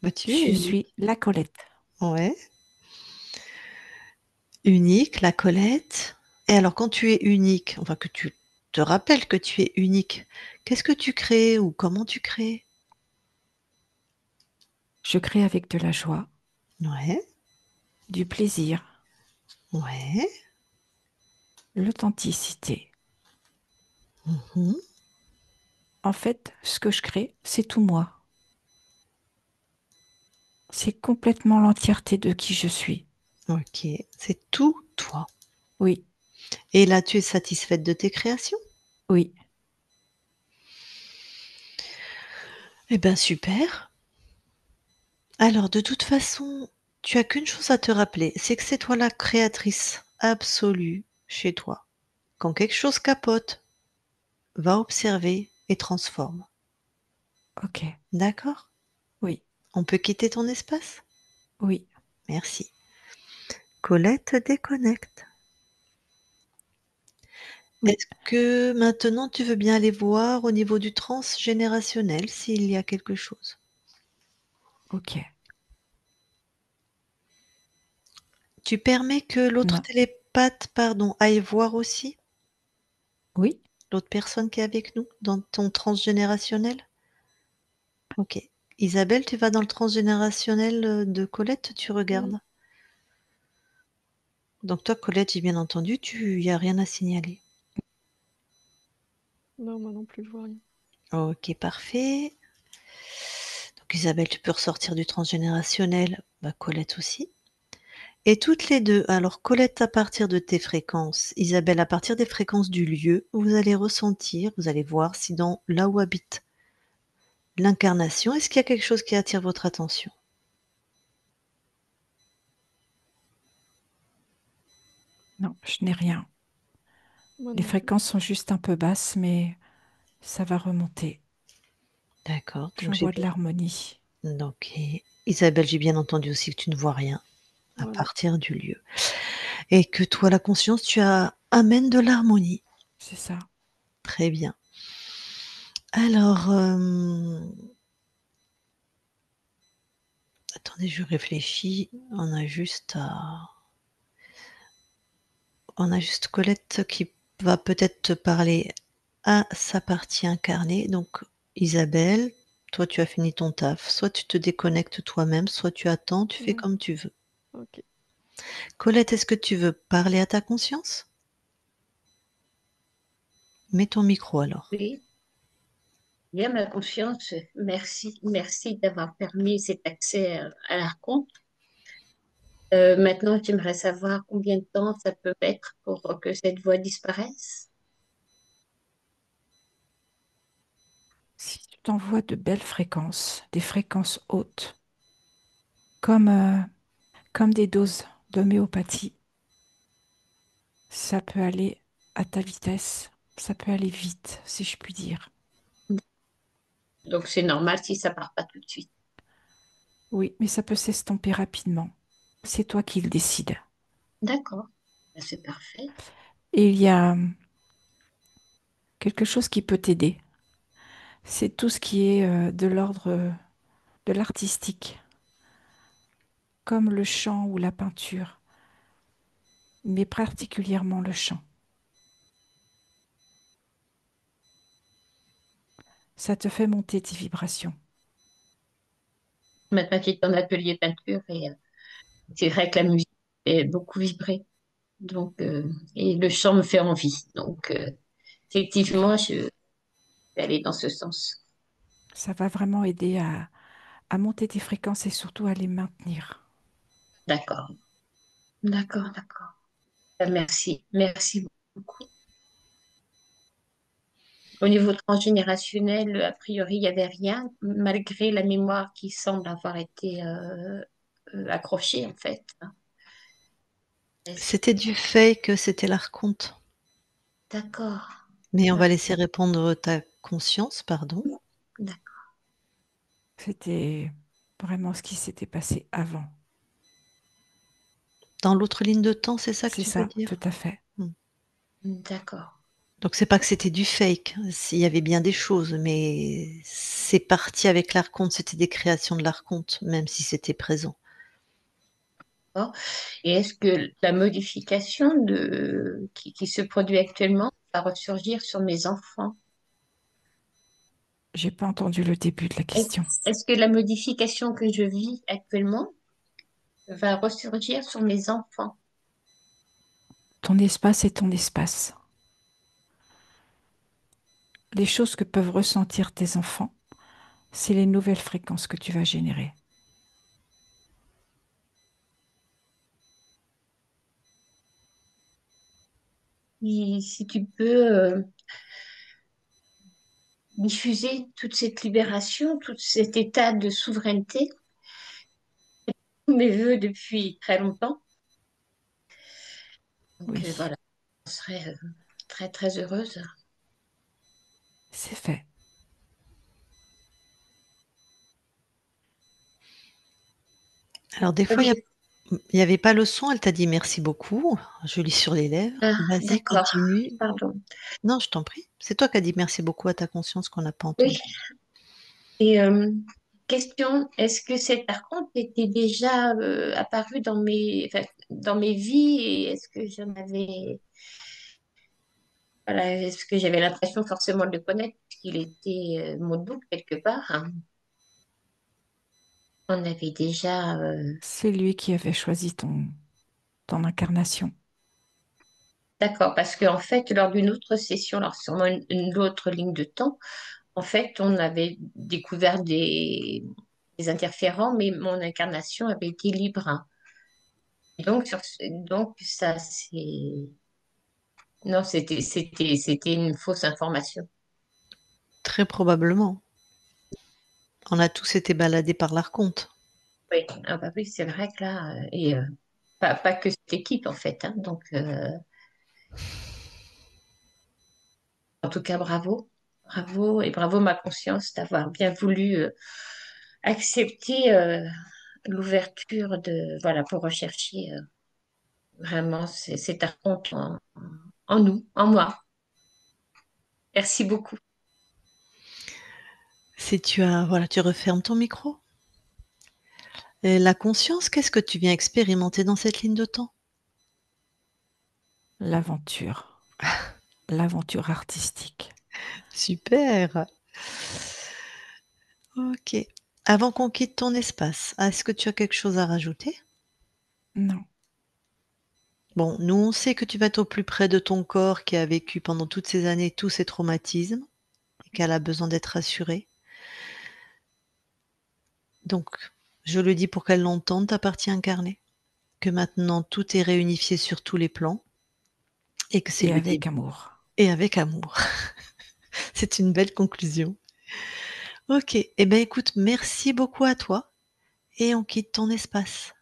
Bah, tu es Je unique. suis la Colette. Ouais, unique, la Colette. Et alors, quand tu es unique, enfin que tu te rappelles que tu es unique, qu'est-ce que tu crées ou comment tu crées? Je crée avec de la joie, Ouais, du plaisir, ouais. l'authenticité. Mhm. En fait, ce que je crée, c'est tout moi. C'est complètement l'entièreté de qui je suis. Ok, c'est tout toi. Oui, Et là, tu es satisfaite de tes créations? oui, Eh ben super. Alors, de toute façon, tu as qu'une chose à te rappeler, c'est que c'est toi la créatrice absolue chez toi. Quand quelque chose capote, va observer et transforme. ok. D'accord? Oui, On peut quitter ton espace? oui, Merci. Colette déconnecte. oui. Est-ce que maintenant tu veux bien aller voir au niveau du transgénérationnel s'il y a quelque chose? Ok. Tu permets que l'autre Non. télépathe, pardon, aille voir aussi Oui, l'autre personne qui est avec nous dans ton transgénérationnel? OK. Isabelle, tu vas dans le transgénérationnel, de Colette, tu Mm. regardes? Donc toi, Colette, j'ai bien entendu, il y a rien à signaler. Non, moi non plus, je vois rien. OK, parfait. Donc Isabelle, tu peux ressortir du transgénérationnel, bah, Colette aussi. Et toutes les 2, alors Colette à partir de tes fréquences, Isabelle à partir des fréquences du lieu, vous allez ressentir, vous allez voir si dans là où habite l'incarnation, est-ce qu'il y a quelque chose qui attire votre attention? non, je n'ai rien. Moi Les non plus. fréquences sont juste un peu basses, mais ça va remonter. D'accord, donc J'en j'ai vois de bien l'harmonie. OK. Isabelle, j'ai bien entendu aussi que tu ne vois rien à Moi non. partir du lieu et que toi, la conscience, tu as amènes de l'harmonie. C'est ça. Très bien. Alors, attendez, je réfléchis. On a juste Colette qui va peut-être te parler à sa partie incarnée. Donc Isabelle, toi tu as fini ton taf. Soit tu te déconnectes toi-même, soit tu attends, tu fais Mm. comme tu veux. Ok. Colette, est-ce que tu veux parler à ta conscience? Mets ton micro alors. Oui, bien ma conscience, merci, merci d'avoir permis cet accès à la rencontre. Maintenant, j'aimerais savoir combien de temps ça peut mettre pour que cette voix disparaisse. Si tu t'envoies de belles fréquences, des fréquences hautes, comme des doses d'homéopathie, ça peut aller à ta vitesse, ça peut aller vite, si je puis dire. Donc, c'est normal si ça part pas tout de suite. Oui, mais ça peut s'estomper rapidement. C'est toi qui le décides. D'accord, ben, c'est parfait. Et il y a quelque chose qui peut t'aider. C'est tout ce qui est de l'ordre de l'artistique, comme le chant ou la peinture, mais particulièrement le chant. Ça te fait monter tes vibrations. Maintenant, j'étais en atelier peinture et c'est vrai que la musique fait beaucoup vibrer. Donc, et le chant me fait envie. Donc, effectivement, je vais aller dans ce sens. Ça va vraiment aider à monter tes fréquences et surtout à les maintenir. D'accord, d'accord, d'accord. Merci, merci beaucoup. Au niveau transgénérationnel, a priori, il n'y avait rien, malgré la mémoire qui semble avoir été accrochée, en fait. Est-ce- C'était du fake, c'était l'archonte. D'accord, Mais on va d'accord, laisser répondre ta conscience, pardon. d'accord. C'était vraiment ce qui s'était passé avant. Dans l'autre ligne de temps, c'est ça que C'est tu veux ça, tout dire? à fait. Mmh. D'accord. Donc c'est pas que c'était du fake, il y avait bien des choses, mais c'est parti avec l'archonte, c'était des créations de l'archonte, même si c'était présent. Et est-ce que la modification qui se produit actuellement va ressurgir sur mes enfants? J'ai pas entendu le début de la question. Est-ce que la modification que je vis actuellement va ressurgir sur mes enfants? Ton espace est ton espace. Les choses que peuvent ressentir tes enfants, c'est les nouvelles fréquences que tu vas générer. Si tu peux diffuser toute cette libération, tout cet état de souveraineté, tous mes voeux depuis très longtemps. Donc Oui, voilà, je serais très très heureuse. c'est fait. Alors des fois, il y avait pas le son, elle t'a dit: «Merci beaucoup», je lis sur les lèvres. Ah, Vas-y, d'accord, continue. pardon. Non, je t'en prie. C'est toi qui as dit: «Merci beaucoup» à ta conscience qu'on n'a pas Oui, entendu. et question, est-ce que cet archonte était déjà apparu enfin, dans mes vies et est-ce que j'en avais, voilà, est-ce que j'avais l'impression forcément de le connaître puisqu'il était mon double quelque part, hein. On avait déjà, C'est lui qui avait choisi ton incarnation. d'accord, parce qu'en fait, lors d'une autre session, alors sûrement une autre ligne de temps, en fait, on avait découvert des interférents, mais mon incarnation avait été libre, hein. Donc, donc ça, c'est... Non, c'était une fausse information. Très probablement. On a tous été baladés par l'archonte. Oui, ah bah oui, c'est vrai que là, pas que cette équipe, en fait, hein. Donc, en tout cas, bravo. Bravo et bravo ma conscience d'avoir bien voulu accepter l'ouverture voilà, pour rechercher vraiment cet archonte en nous, en moi. Merci beaucoup. Si tu as voilà, tu refermes ton micro. Et la conscience, qu'est-ce que tu viens expérimenter dans cette ligne de temps? L'aventure. L'aventure artistique. Super. OK. Avant qu'on quitte ton espace, est-ce que tu as quelque chose à rajouter? Non, Bon, nous, on sait que tu vas être au plus près de ton corps qui a vécu pendant toutes ces années tous ces traumatismes et qu'elle a besoin d'être rassurée. Donc, je le dis pour qu'elle l'entende, ta partie incarnée, que maintenant tout est réunifié sur tous les plans et que c'est et le avec début amour. et avec amour. C'est une belle conclusion. OK. Eh ben, écoute, merci beaucoup à toi et on quitte ton espace.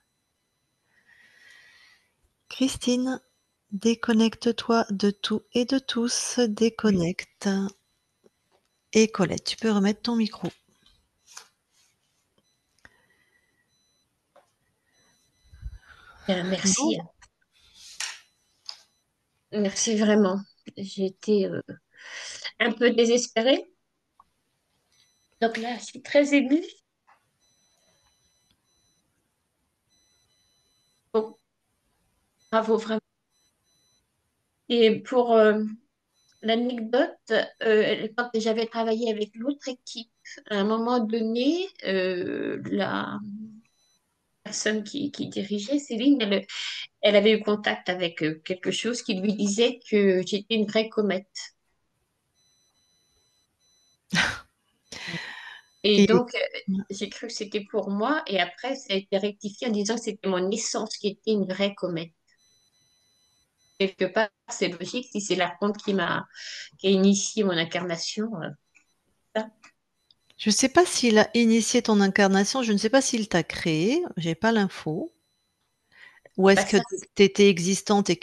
Christine, déconnecte-toi de tout et de tous, Oui. déconnecte. Et Colette, tu peux remettre ton micro. Merci, Bon, hein. Merci vraiment. J'ai été un peu désespérée. Donc là, je suis très émue. Bravo, vraiment. Et pour l'anecdote, quand j'avais travaillé avec l'autre équipe, à un moment donné, la personne qui dirigeait, Céline, elle avait eu contact avec quelque chose qui lui disait que j'étais une vraie comète. Et Et donc, j'ai cru que c'était pour moi. Et après, ça a été rectifié en disant que c'était mon essence qui était une vraie comète. Quelque part, c'est logique si c'est l'archonte qui a initié mon incarnation. Ça. je ne sais pas s'il a initié ton incarnation, je ne sais pas s'il t'a créé, j'ai pas l'info. Ou est-ce Bah, que ça, tu étais existante et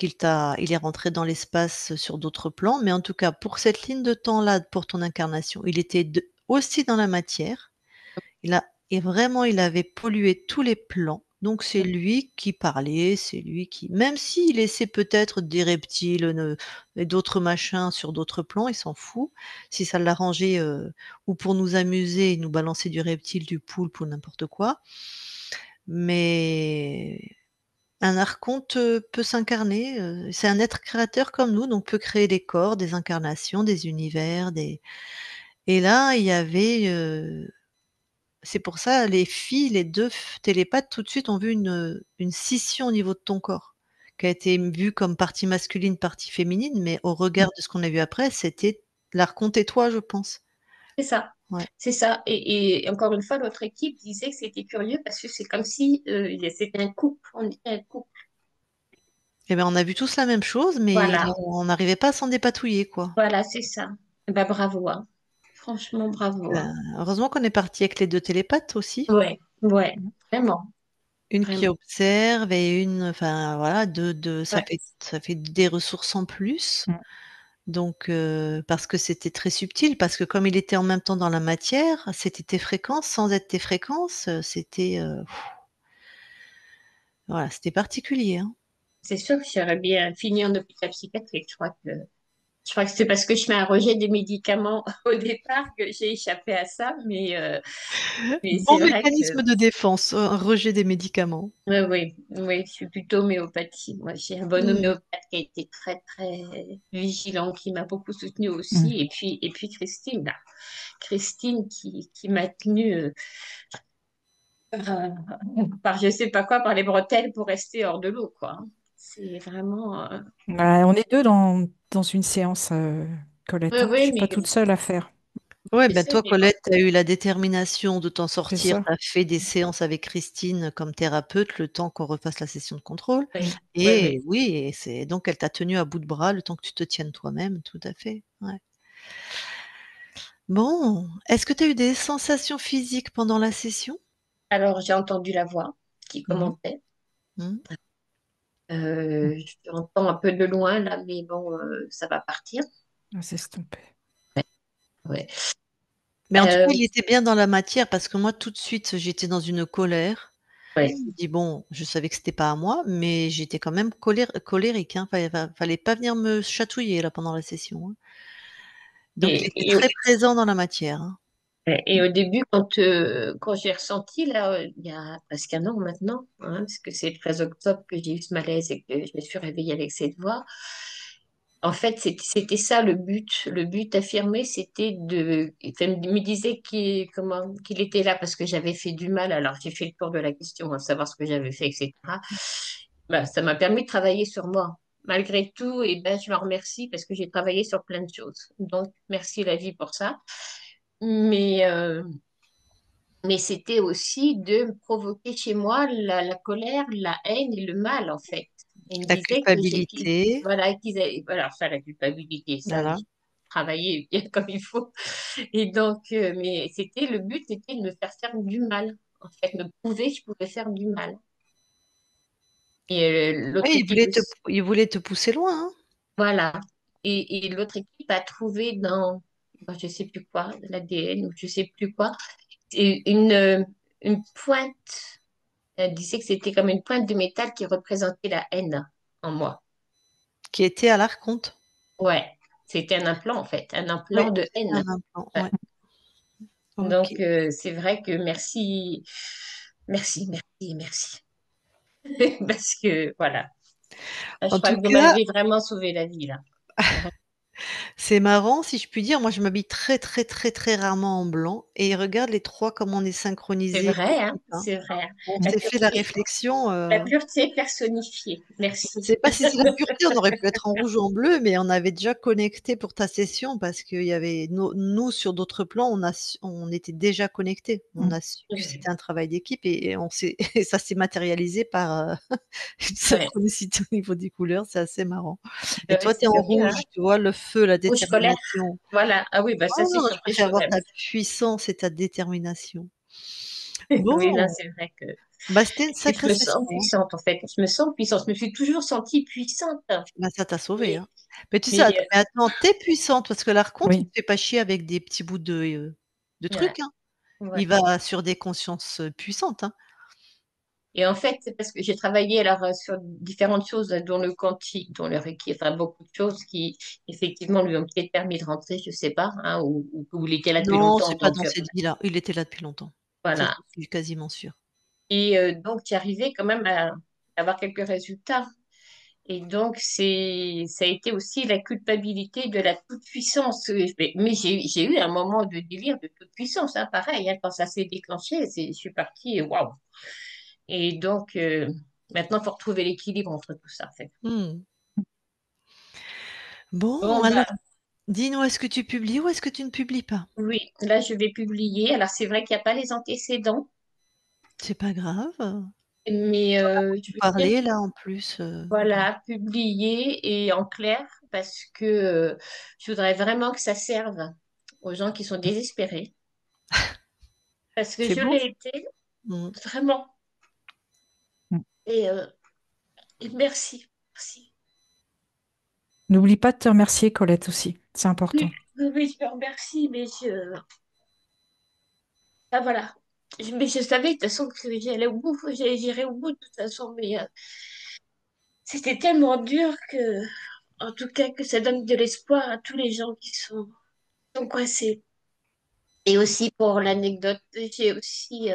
il est rentré dans l'espace sur d'autres plans? Mais en tout cas, pour cette ligne de temps-là, pour ton incarnation, il était aussi dans la matière. Et vraiment, il avait pollué tous les plans. Donc c'est lui qui parlait, c'est lui qui, même s'il laissait peut-être des reptiles et d'autres machins sur d'autres plans, il s'en fout. Si ça l'arrangeait, ou pour nous amuser, il nous balançait du reptile, du poulpe ou n'importe quoi. Mais un archonte peut s'incarner. C'est un être créateur comme nous, donc peut créer des corps, des incarnations, des univers, des. Et là, il y avait. C'est pour ça, les filles, les deux télépathes, tout de suite, ont vu une scission au niveau de ton corps, qui a été vue comme partie masculine, partie féminine, mais au regard de ce qu'on a vu après, c'était l'archonte et toi, je pense. c'est ça. Ouais. C'est ça. Et encore une fois, l'autre équipe disait que c'était curieux parce que c'est comme si c'était un couple. On était un couple. Eh ben, on a vu tous la même chose, mais Voilà. on n'arrivait pas à s'en dépatouiller, quoi. Voilà, c'est ça. Bah, bravo, hein. Franchement, bravo, hein. Ben, heureusement qu'on est parti avec les deux télépathes aussi. Ouais, ouais, vraiment, Une qui vraiment. observe et une, enfin voilà, Ouais, ça fait des ressources en plus. Mm. Donc, parce que c'était très subtil, parce que comme il était en même temps dans la matière, c'était tes fréquences, sans être tes fréquences, c'était, voilà, c'était particulier, hein. c'est sûr que j'aurais bien fini en hôpital psychiatrique. Je crois que c'est parce que je fais un rejet des médicaments au départ que j'ai échappé à ça, mais Bon c'est vrai que mécanisme de défense, un rejet des médicaments. oui, oui, oui, je suis plutôt homéopathie. Moi, j'ai un bon Mmh. homéopathe qui a été très, très vigilant, qui m'a beaucoup soutenue Mm. aussi. Et puis Christine, là. Christine qui m'a tenue par, par je sais pas quoi, par les bretelles pour rester hors de l'eau, quoi. C'est vraiment. Ouais, on est deux dans une séance, Oui, Colette, hein. Je oui, suis pas toute seule à faire. Ouais, je ben sais, toi, mais bon, Colette, tu as eu la détermination de t'en C'est sortir. ça. Tu as fait des séances avec Christine comme thérapeute le temps qu'on refasse la session de contrôle. oui, oui, oui. Et oui, et c'est donc elle t'a tenu à bout de bras le temps que tu te tiennes toi-même, tout à fait. Ouais. Bon, est-ce que tu as eu des sensations physiques pendant la session? Alors, j'ai entendu la voix qui Mmh. commentait. Mmh. Je l'entends un peu de loin, là, mais bon, ça va partir. Ah, c'est estompé. Ouais. Mais en tout cas, Euh, il était bien dans la matière parce que moi, tout de suite, j'étais dans une colère. ouais. Je me dis: «Bon», je savais que c'était pas à moi, mais j'étais quand même colérique, hein. Fallait pas venir me chatouiller là pendant la session, hein. Donc il Et, était et, très présent dans la matière, hein. et au début, quand j'ai ressenti, là, il y a presque un an maintenant, hein, parce que c'est le 13 octobre que j'ai eu ce malaise et que je me suis réveillée avec cette voix. En fait, c'était ça le but. Le but affirmé, c'était de. Enfin, il me disait qu'il était là parce que j'avais fait du mal. Alors, j'ai fait le tour de la question, à savoir ce que j'avais fait, etc. Bah, ça m'a permis de travailler sur moi. Malgré tout, et ben, je me remercie parce que j'ai travaillé sur plein de choses. Donc, merci la vie pour ça. Mais, euh, mais c'était aussi de provoquer chez moi la colère, la haine et le mal, en fait. Il me La disait que culpabilité, voilà, voilà, ça, la culpabilité, ça, voilà. j'ai travaillé bien comme il faut. Et donc, mais le but était de me faire du mal, en fait, me prouver que je pouvais faire du mal. Et Oui, l'autre équipe aussi, il voulait te pousser loin, hein. voilà. Et l'autre équipe a trouvé je sais plus quoi, l'ADN ou je sais plus quoi, et une pointe. Elle disait que c'était comme une pointe de métal qui représentait la haine en moi. Qui était à l'archonte. Ouais, c'était un implant en fait, un Oui, implant de c'était un haine. implant, Ouais. ouais. OK. Donc c'est vrai que merci, merci, merci, merci. Parce que voilà. Je En crois tout que vous cas, m'avez vraiment sauvé la vie, là. c'est marrant, si je puis dire. Moi, je m'habille très, très, très, très rarement en blanc et regarde les 3 comme on est C'est synchronisés vrai, hein, équipe, hein. c'est vrai. On Mm. s'est fait la réflexion, La pureté personnifiée. je Merci. sais pas si c'est la pureté, on aurait pu être en rouge ou en bleu, mais on avait déjà connecté pour ta session parce qu'il y avait nous sur d'autres plans, on était déjà connectés. On Mm. a su que Ouais. c'était un travail d'équipe et on s'est et ça s'est matérialisé par, une Ouais. synchronicité au niveau des couleurs, c'est assez marrant. Et Ouais, toi, tu es c'est en bien, hein. rouge, tu vois? Le feu, la Rouge scolaire. détermination. Voilà. Ah oui, bah Ah ça, c'est non, sur je tes préfère voir cheveux. ta puissance et ta détermination. Oui, là, Bon, c'est vrai que bah, c'était une je sacrée me sens session, hein. puissante, en fait. Je me sens puissante. Je me suis toujours sentie puissante. Bah, ça t'a sauvée, Mais, hein. Mais tu sais, mais mais attends, tu es puissante parce que l'Arconte, il Oui. te fait pas chier avec des petits bouts de ouais, trucs, hein. ouais. Il va sur des consciences, puissantes, hein. Et en fait, c'est parce que j'ai travaillé alors sur différentes choses, dont le quantique, dont le Reiki, enfin beaucoup de choses qui effectivement lui ont peut-être permis de rentrer, je sais pas, hein, ou il était là depuis Non, longtemps, c'est pas donc dans cette vie-là. Il était là depuis longtemps. Ça, voilà. j'en suis quasiment sûre. Et donc j'ai arrivé quand même à avoir quelques résultats. Et donc ça a été aussi la culpabilité de la toute-puissance. Mais j'ai eu un moment de délire de toute-puissance, hein, pareil, hein, quand ça s'est déclenché, je suis partie, waouh. Et donc maintenant, il faut retrouver l'équilibre entre tout ça, en fait. Mmh. Bon, Bon, bah, alors, dis-nous, est-ce que tu publies ou est-ce que tu ne publies pas? oui, là, je vais publier. Alors, c'est vrai qu'il n'y a pas les antécédents, C'est pas grave. mais je veux bien, Parler là en plus, voilà, publier et en clair parce que je voudrais vraiment que ça serve aux gens qui sont désespérés. Parce que c'est je beau. l'ai été, Mmh. vraiment. Mm. Et, euh, et merci. Merci. N'oublie pas de te remercier, Colette, aussi. C'est Oui, important. oui, oui, je te remercie, mais ah, voilà. Mais je savais de toute façon que j'allais au bout, j'irai au bout de toute façon, mais c'était tellement dur que. En tout cas, que ça donne de l'espoir à tous les gens qui sont coincés. Et aussi pour l'anecdote, j'ai aussi,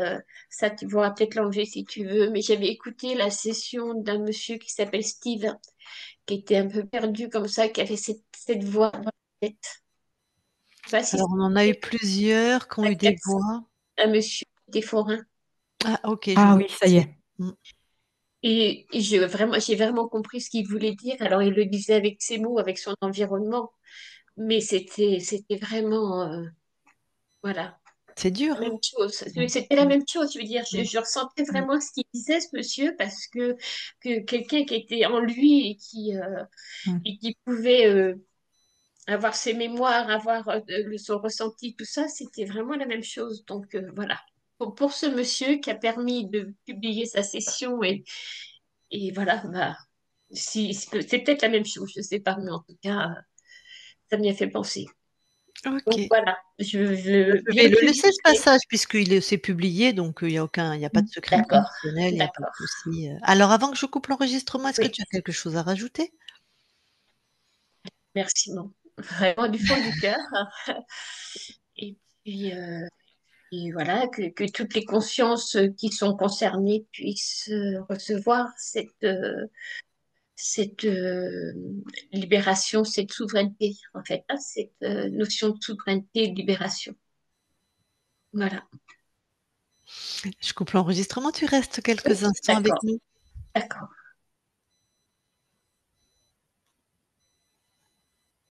ça tu pourras peut-être l'enlever si tu veux, mais j'avais écouté la session d'un monsieur qui s'appelle Steve, qui était un peu perdu comme ça, qui avait cette voix dans la tête. Je sais pas si Alors on en a eu c'était plusieurs qui ont eu des voix. un monsieur qui était forain. Ah OK, je Ah vois oui, qui ça y c'est. est. Mmh. Et j'ai vraiment compris ce qu'il voulait dire. Alors, il le disait avec ses mots, avec son environnement, mais c'était vraiment, voilà. C'est dur, La hein? même chose. Mm. C'était la même chose. Je veux dire, Mmh. je ressentais Mmh. vraiment ce qu'il disait, ce monsieur, parce que quelqu'un qui était en lui Mm. et qui pouvait avoir ses mémoires, avoir son ressenti, tout ça, c'était vraiment la même chose. Donc, voilà. Pour ce monsieur qui a permis de publier sa session et voilà, bah, c'est peut-être la même chose, je sais pas, mais en tout cas, ça m'y a fait penser. Donc OK. voilà, je Je vais bien le laisser ce publier. passage c'est publié, donc il y a pas de secret D'accord, professionnel, il y a pas de d'accord. souci. Alors avant que je coupe l'enregistrement, est-ce que Oui. tu as quelque chose à rajouter? Merci, non. Vraiment du fond du cœur. Et puis, et voilà, que toutes les consciences qui sont concernées puissent recevoir cette libération, cette souveraineté, en fait, hein, cette notion de souveraineté et de libération. Voilà, Je coupe l'enregistrement, tu restes oui, quelques instants avec d'accord, nous. d'accord.